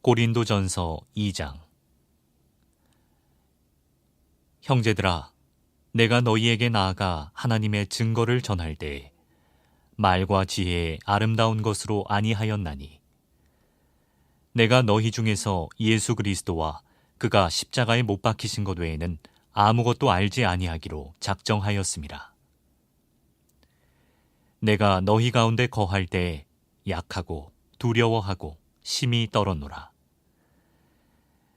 고린도전서 2장. 형제들아, 내가 너희에게 나아가 하나님의 증거를 전할 때 말과 지혜에 아름다운 것으로 아니하였나니, 내가 너희 중에서 예수 그리스도와 그가 십자가에 못 박히신 것 외에는 아무것도 알지 아니하기로 작정하였습니다. 내가 너희 가운데 거할 때 약하고 두려워하고 심히 떨었노라.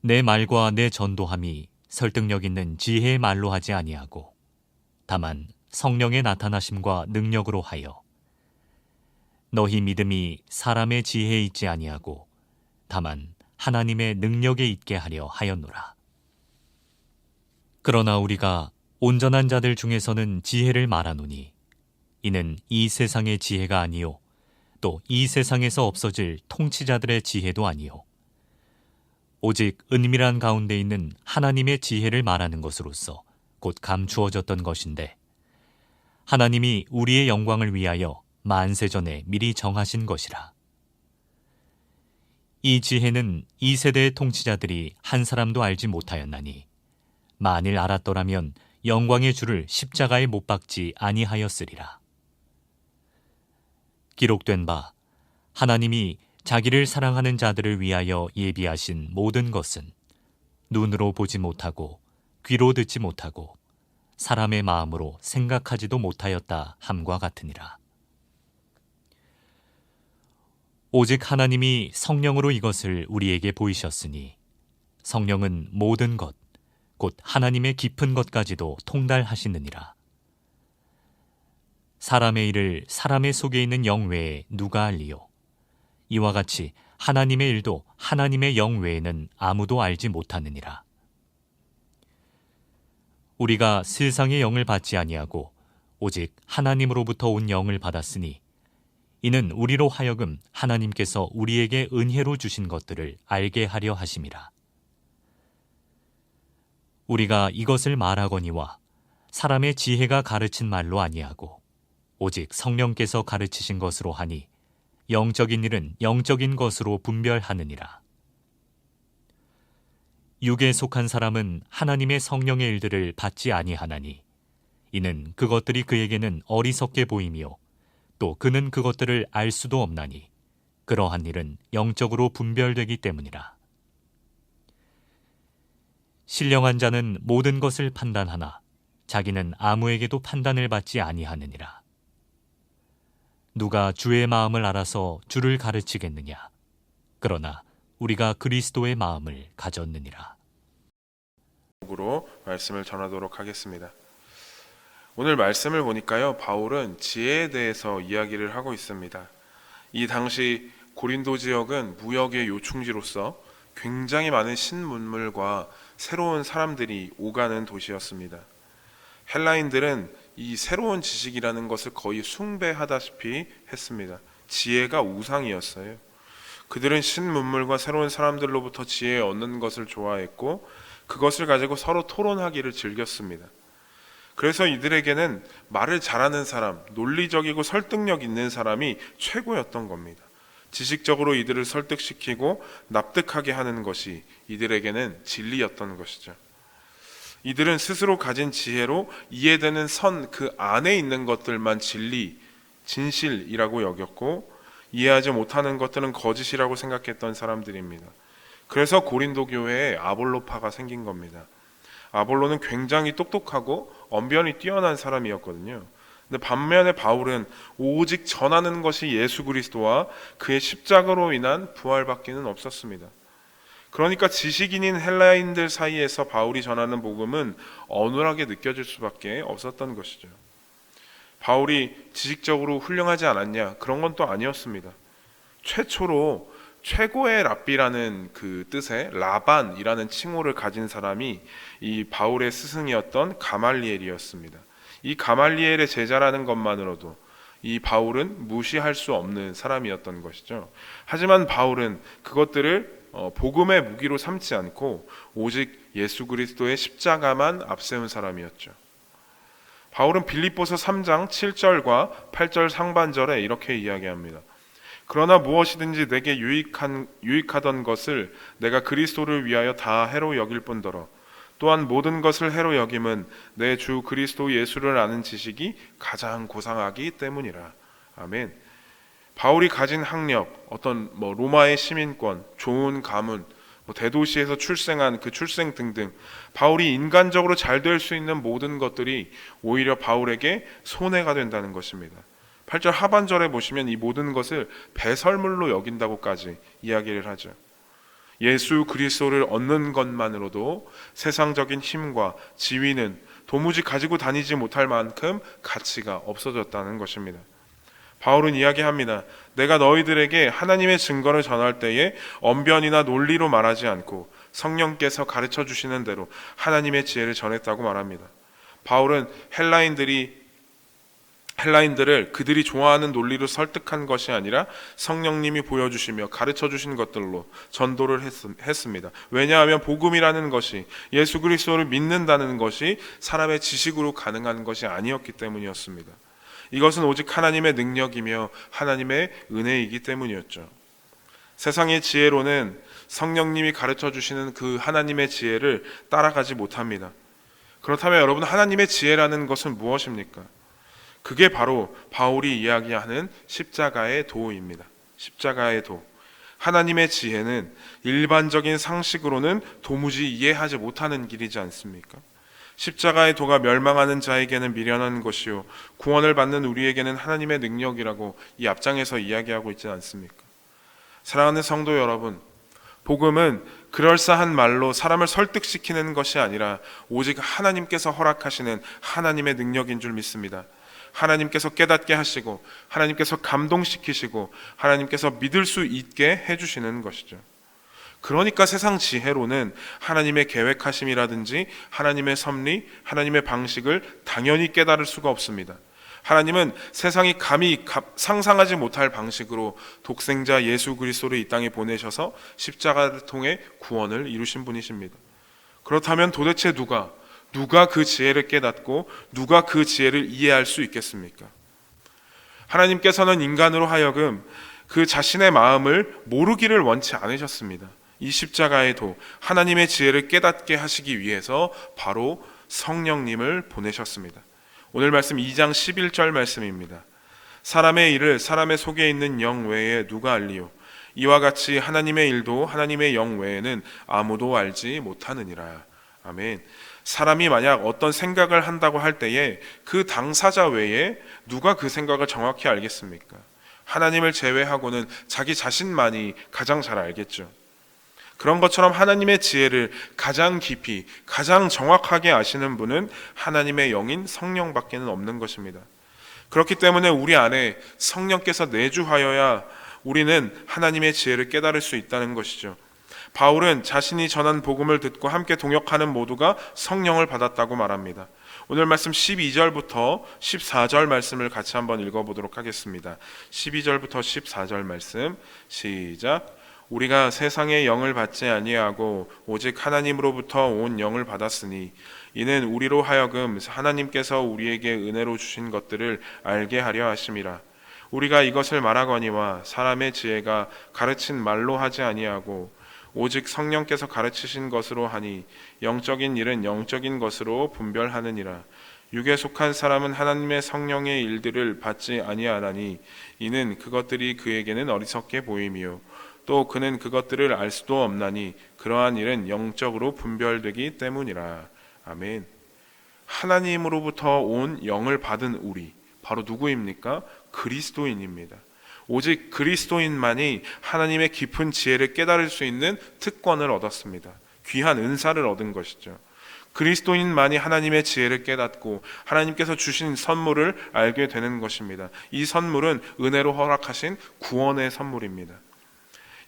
내 말과 내 전도함이 설득력 있는 지혜의 말로 하지 아니하고 다만 성령의 나타나심과 능력으로 하여, 너희 믿음이 사람의 지혜에 있지 아니하고 다만 하나님의 능력에 있게 하려 하였노라. 그러나 우리가 온전한 자들 중에서는 지혜를 말하노니, 이는 이 세상의 지혜가 아니요 또 이 세상에서 없어질 통치자들의 지혜도 아니요 오직 은밀한 가운데 있는 하나님의 지혜를 말하는 것으로서 곧 감추어졌던 것인데, 하나님이 우리의 영광을 위하여 만세전에 미리 정하신 것이라. 이 지혜는 이 세대의 통치자들이 한 사람도 알지 못하였나니, 만일 알았더라면 영광의 주를 십자가에 못 박지 아니하였으리라. 기록된 바, 하나님이 자기를 사랑하는 자들을 위하여 예비하신 모든 것은 눈으로 보지 못하고 귀로 듣지 못하고 사람의 마음으로 생각하지도 못하였다 함과 같으니라. 오직 하나님이 성령으로 이것을 우리에게 보이셨으니, 성령은 모든 것, 곧 하나님의 깊은 것까지도 통달하시느니라. 사람의 일을 사람의 속에 있는 영 외에 누가 알리요? 이와 같이 하나님의 일도 하나님의 영 외에는 아무도 알지 못하느니라. 우리가 세상의 영을 받지 아니하고 오직 하나님으로부터 온 영을 받았으니, 이는 우리로 하여금 하나님께서 우리에게 은혜로 주신 것들을 알게 하려 하심이라. 우리가 이것을 말하거니와 사람의 지혜가 가르친 말로 아니하고 오직 성령께서 가르치신 것으로 하니, 영적인 일은 영적인 것으로 분별하느니라. 육에 속한 사람은 하나님의 성령의 일들을 받지 아니하나니, 이는 그것들이 그에게는 어리석게 보이며 또 그는 그것들을 알 수도 없나니, 그러한 일은 영적으로 분별되기 때문이라. 신령한 자는 모든 것을 판단하나 자기는 아무에게도 판단을 받지 아니하느니라. 누가 주의 마음을 알아서 주를 가르치겠느냐? 그러나 우리가 그리스도의 마음을 가졌느니라. 으로 말씀을 전하도록 하겠습니다. 오늘 말씀을 보니까요, 바울은 지혜에 대해서 이야기를 하고 있습니다. 이 당시 고린도 지역은 무역의 요충지로서 굉장히 많은 신문물과 새로운 사람들이 오가는 도시였습니다. 헬라인들은 이 새로운 지식이라는 것을 거의 숭배하다시피 했습니다. 지혜가 우상이었어요. 그들은 신문물과 새로운 사람들로부터 지혜 얻는 것을 좋아했고, 그것을 가지고 서로 토론하기를 즐겼습니다. 그래서 이들에게는 말을 잘하는 사람, 논리적이고 설득력 있는 사람이 최고였던 겁니다. 지식적으로 이들을 설득시키고 납득하게 하는 것이 이들에게는 진리였던 것이죠. 이들은 스스로 가진 지혜로 이해되는 선 그 안에 있는 것들만 진리, 진실이라고 여겼고, 이해하지 못하는 것들은 거짓이라고 생각했던 사람들입니다. 그래서 고린도 교회에 아볼로파가 생긴 겁니다. 아볼로는 굉장히 똑똑하고 언변이 뛰어난 사람이었거든요. 근데 반면에 바울은 오직 전하는 것이 예수 그리스도와 그의 십자가로 인한 부활밖에는 없었습니다. 그러니까 지식인인 헬라인들 사이에서 바울이 전하는 복음은 어눌하게 느껴질 수밖에 없었던 것이죠. 바울이 지식적으로 훌륭하지 않았냐? 그런 건 또 아니었습니다. 최초로 최고의 랍비라는 그 뜻의 라반이라는 칭호를 가진 사람이 이 바울의 스승이었던 가말리엘이었습니다. 이 가말리엘의 제자라는 것만으로도 이 바울은 무시할 수 없는 사람이었던 것이죠. 하지만 바울은 그것들을 복음의 무기로 삼지 않고 오직 예수 그리스도의 십자가만 앞세운 사람이었죠. 바울은 빌립보서 3장 7절과 8절 상반절에 이렇게 이야기합니다. 그러나 무엇이든지 내게 유익하던 것을 내가 그리스도를 위하여 다 해로 여길 뿐더러 또한 모든 것을 해로 여김은 내 주 그리스도 예수를 아는 지식이 가장 고상하기 때문이라. 아멘. 바울이 가진 학력, 어떤 로마의 시민권, 좋은 가문, 대도시에서 출생한 그 출생 등등, 바울이 인간적으로 잘 될 수 있는 모든 것들이 오히려 바울에게 손해가 된다는 것입니다. 8절 하반절에 보시면 이 모든 것을 배설물로 여긴다고까지 이야기를 하죠. 예수 그리스도를 얻는 것만으로도 세상적인 힘과 지위는 도무지 가지고 다니지 못할 만큼 가치가 없어졌다는 것입니다. 바울은 이야기합니다. 내가 너희들에게 하나님의 증거를 전할 때에 언변이나 논리로 말하지 않고 성령께서 가르쳐 주시는 대로 하나님의 지혜를 전했다고 말합니다. 바울은 헬라인들을 그들이 좋아하는 논리로 설득한 것이 아니라 성령님이 보여주시며 가르쳐 주신 것들로 전도를 했습니다. 왜냐하면 복음이라는 것이, 예수 그리스도를 믿는다는 것이 사람의 지식으로 가능한 것이 아니었기 때문이었습니다. 이것은 오직 하나님의 능력이며 하나님의 은혜이기 때문이었죠. 세상의 지혜로는 성령님이 가르쳐 주시는 그 하나님의 지혜를 따라가지 못합니다. 그렇다면 여러분, 하나님의 지혜라는 것은 무엇입니까? 그게 바로 바울이 이야기하는 십자가의 도입니다. 십자가의 도. 하나님의 지혜는 일반적인 상식으로는 도무지 이해하지 못하는 길이지 않습니까? 십자가의 도가 멸망하는 자에게는 미련한 것이요 구원을 받는 우리에게는 하나님의 능력이라고 이 앞장에서 이야기하고 있지 않습니까? 사랑하는 성도 여러분, 복음은 그럴싸한 말로 사람을 설득시키는 것이 아니라 오직 하나님께서 허락하시는 하나님의 능력인 줄 믿습니다. 하나님께서 깨닫게 하시고 하나님께서 감동시키시고 하나님께서 믿을 수 있게 해주시는 것이죠. 그러니까 세상 지혜로는 하나님의 계획하심이라든지 하나님의 섭리, 하나님의 방식을 당연히 깨달을 수가 없습니다. 하나님은 세상이 감히 상상하지 못할 방식으로 독생자 예수 그리스도를 이 땅에 보내셔서 십자가를 통해 구원을 이루신 분이십니다. 그렇다면 도대체 누가 그 지혜를 깨닫고 누가 그 지혜를 이해할 수 있겠습니까? 하나님께서는 인간으로 하여금 그 자신의 마음을 모르기를 원치 않으셨습니다. 이 십자가의 도, 하나님의 지혜를 깨닫게 하시기 위해서 바로 성령님을 보내셨습니다. 오늘 말씀 2장 11절 말씀입니다. 사람의 일을 사람의 속에 있는 영 외에 누가 알리요? 이와 같이 하나님의 일도 하나님의 영 외에는 아무도 알지 못하느니라. 아멘. 사람이 만약 어떤 생각을 한다고 할 때에 그 당사자 외에 누가 그 생각을 정확히 알겠습니까? 하나님을 제외하고는 자기 자신만이 가장 잘 알겠죠. 그런 것처럼 하나님의 지혜를 가장 깊이, 가장 정확하게 아시는 분은 하나님의 영인 성령밖에는 없는 것입니다. 그렇기 때문에 우리 안에 성령께서 내주하여야 우리는 하나님의 지혜를 깨달을 수 있다는 것이죠. 바울은 자신이 전한 복음을 듣고 함께 동역하는 모두가 성령을 받았다고 말합니다. 오늘 말씀 12절부터 14절 말씀을 같이 한번 읽어보도록 하겠습니다. 12절부터 14절 말씀 시작. 우리가 세상의 영을 받지 아니하고 오직 하나님으로부터 온 영을 받았으니 이는 우리로 하여금 하나님께서 우리에게 은혜로 주신 것들을 알게 하려 하심이라. 우리가 이것을 말하거니와 사람의 지혜가 가르친 말로 하지 아니하고 오직 성령께서 가르치신 것으로 하니 영적인 일은 영적인 것으로 분별하느니라. 육에 속한 사람은 하나님의 성령의 일들을 받지 아니하나니 이는 그것들이 그에게는 어리석게 보임이요 또 그는 그것들을 알 수도 없나니 그러한 일은 영적으로 분별되기 때문이라. 아멘. 하나님으로부터 온 영을 받은 우리, 바로 누구입니까? 그리스도인입니다. 오직 그리스도인만이 하나님의 깊은 지혜를 깨달을 수 있는 특권을 얻었습니다. 귀한 은사를 얻은 것이죠. 그리스도인만이 하나님의 지혜를 깨닫고 하나님께서 주신 선물을 알게 되는 것입니다. 이 선물은 은혜로 허락하신 구원의 선물입니다.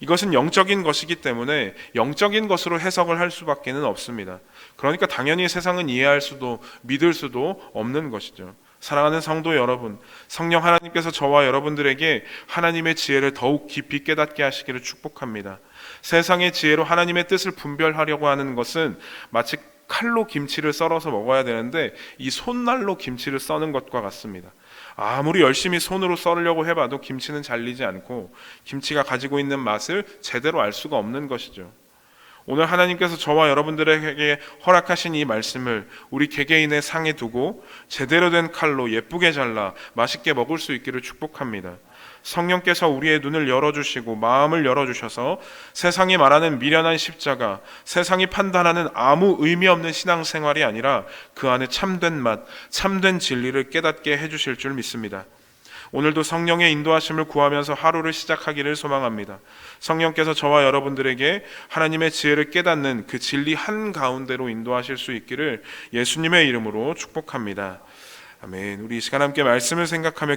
이것은 영적인 것이기 때문에 영적인 것으로 해석을 할 수밖에 없습니다. 그러니까 당연히 세상은 이해할 수도 믿을 수도 없는 것이죠. 사랑하는 성도 여러분, 성령 하나님께서 저와 여러분들에게 하나님의 지혜를 더욱 깊이 깨닫게 하시기를 축복합니다. 세상의 지혜로 하나님의 뜻을 분별하려고 하는 것은 마치 칼로 김치를 썰어서 먹어야 되는데 이 손날로 김치를 써는 것과 같습니다. 아무리 열심히 손으로 썰으려고 해봐도 김치는 잘리지 않고 김치가 가지고 있는 맛을 제대로 알 수가 없는 것이죠. 오늘 하나님께서 저와 여러분들에게 허락하신 이 말씀을 우리 개개인의 상에 두고 제대로 된 칼로 예쁘게 잘라 맛있게 먹을 수 있기를 축복합니다. 성령께서 우리의 눈을 열어주시고 마음을 열어주셔서 세상이 말하는 미련한 십자가, 세상이 판단하는 아무 의미 없는 신앙생활이 아니라 그 안에 참된 맛, 참된 진리를 깨닫게 해주실 줄 믿습니다. 오늘도 성령의 인도하심을 구하면서 하루를 시작하기를 소망합니다. 성령께서 저와 여러분들에게 하나님의 지혜를 깨닫는 그 진리 한가운데로 인도하실 수 있기를 예수님의 이름으로 축복합니다. 아멘. 우리 이 시간 함께 말씀을 생각하며